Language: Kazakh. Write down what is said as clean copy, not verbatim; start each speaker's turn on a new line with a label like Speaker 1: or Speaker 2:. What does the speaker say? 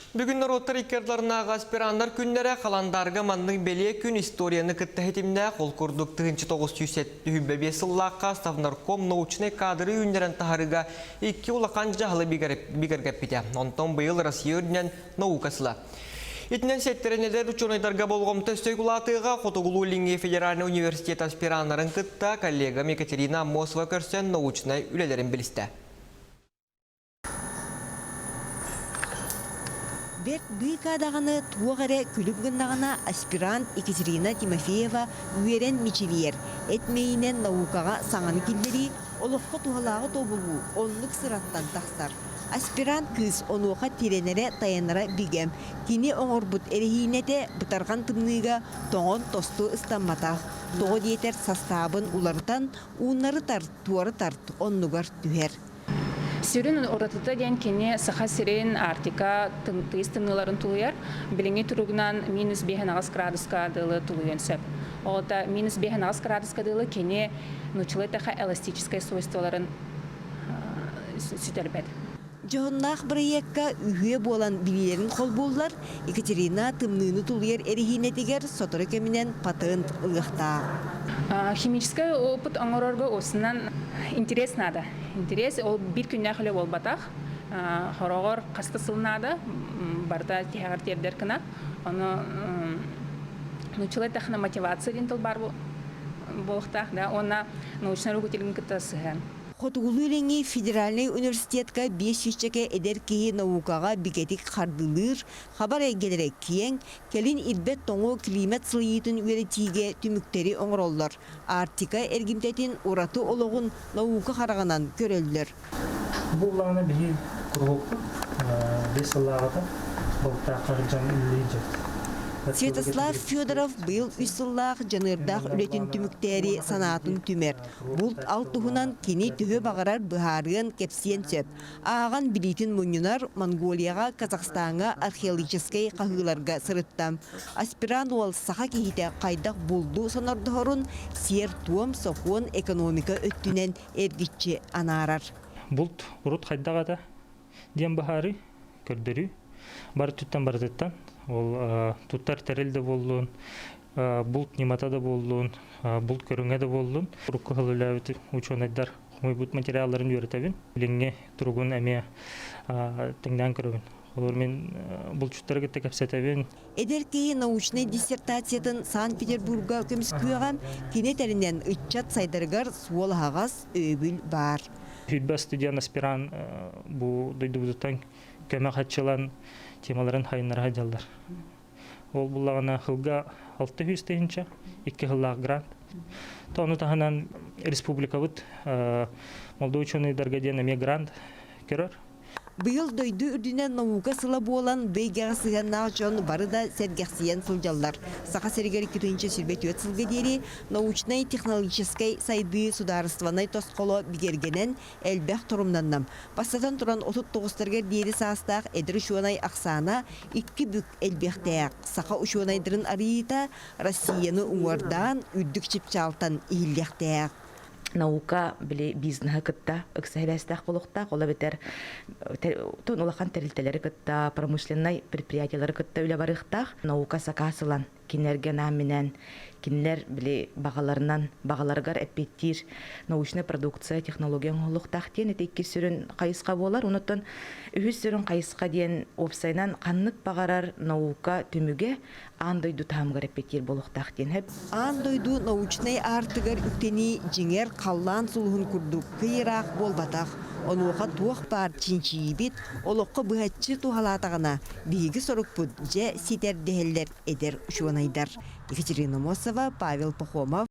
Speaker 1: Бүгін роттар иккердларынағы аспирандар күннері қаландарғы манның беле күн историяны кітті хетімді қол күрдік 1970 сыллаққа Ставнарком научный кадры үйіндерін тахарыға 2 улақан жағылы бігергіп біте. Онтан бұйыл Россия өрінен наукасыла. Етінен сеттеренелер ученыйдарға болғым төстой құлатыға Қотығылу Линге Федеральный университет аспирандарын кітті коллегам Екатерина Мосова көрсен научный үлелерін білісті.
Speaker 2: Берт бүйкадағаны туағары күліпгіндағына аспирант Екатерина Тимофеева үйерен мечевер. Этмейінен наукаға саңаны келдері, олыққа туғалағы тобылу, онлық сыраттан тақсар. Аспирант кыз онуға теренері таянара бігем. Кені оңырбұт әрейінеті бұтарған тымныға тоңын тосты ұстанматақ. Тоғы детер састабын улардан уынары тарт, туары тарт, оннуғар түхер.
Speaker 3: Сürün oratыта ден кене саха сирен артика тыгыз тымныларын тулуяр. Билинги туругунан -5 градуска дылы тулуян сөп. Олта -5 градуска дылы кене нучылетаха эластическое свойстволарын сүтелбет.
Speaker 2: Жоғыннақ бірайекка үйе болан билерін қол болылар, Екатерина тымныны тулуяр әрихинетігер соторы кемінен патент ылықта.
Speaker 3: Химический опыт оңорорго осынан интерес надо. Интерес ол bir күннә хөле бол батах. Хорогор касты сылнады. Барда тягар тердер кына. Аны нучылай тахна мотивация дентал бар болхтах, да, она научный руководитель кытасы.
Speaker 2: Қотығылу ленге Федеральный университетка 500 чеке эдер кейі наукаға бігетік қардылыр, хабар әйгелері киен, келін ирбет тоңу климат сылыйытын өретиге түміктері оңыроллар. Артика әргімтетін ораты олығын наука қарағанан көрелдер.
Speaker 4: Бұл лағына бігі құрғылық, 5 сыллағыда бұлтта қаржан үлі жет.
Speaker 2: Святослав Федоров был үсіллақ жанырдақ үлетін түміктері санатын түмер. Бұлт алтығынан кені түхі бағарар бұхарығын кепсиен сөп. Аған білетін мұнынар Монголияға, Казахстанға археологическай қағыларға сырыттам. Аспиран ол сақа кейті қайдақ болду санардығырын сер туым соқуын экономика өттінен әргітші анарар.
Speaker 4: Бұлт ұрыт қайдағада дем бұхары көрдірі. Бар түттен бардыттан. Ол туттар тәрелді болуын, бұлт нематада болуын, бұлт көріңе де болуын. Ұрыққы ғылыләуіті ученайдар құмай материалларын өретәбін. Біленге тұрғын әме тіңден көрігін. Олармен бұлтшыттары кетті кәпсетәбін.
Speaker 2: Эдеркейі научный диссертациятын Санкт-Петербурга көміскүйіған кенетәрінен үтчат сайдарығар суол ағаз өбіл бар.
Speaker 4: Хүйтбә студиян аспиран бұл дойды бұдыттан көмі қатшылан темаларын хайынлары хайдалдар. Ол бұлағына қылға 600 тейінча, 2 қыллақ грант. Тоны тағынан республика бұд Молдова ученыйдарға ден әме грант көрір.
Speaker 2: Быйыл дойду үрдінен наука сыла болан бейгеға сығаннақ жон бары да сәргәқсиян сылжалдар. Сақа сәргер 2-ші сүрбет өт сылғы дері научной технологической сайды сударыстванай тосқолы бігергенен әлбәқ тұрымданнам. Бастатан тұран 39-тергер дері састақ әдір үшуанай ақсана 2 бүк әлбәқтәяқ. Сақа үшуанайдырын арыйыта Россияны ұңардан үрдік чіпчалтан иілдәқтәяқ.
Speaker 5: Наука біле бизнеса кытта, ыксайластақ болуқта, қола бетер тон улақан тәрілтелері кытта, промышленный предприятиялары кытта үлі барықтақ. Наука сақасылан, кенерген аминен, кенлер біле бағаларғар әппеттер, научный продукция, технологиян олуқтақ ден, әтекке сүрін қайысқа болар, ұнытын үхіз сүрін қайысқа ден опсайнан қаннық бағарар наука түміге андойду тамғар әппеттер болуқтақ ден.
Speaker 2: Андойду научный артығар үктені жеңер қаллан сұлығын күрдік қиырақ болбатақ. Онуға туақ бар чинчиебет, олыққа бұғатшы туғалатағына бейгі сұрық бұд жә сетер дәхелер әдер үшуанайдар. Екатерина Мосова, Павел Пахомов.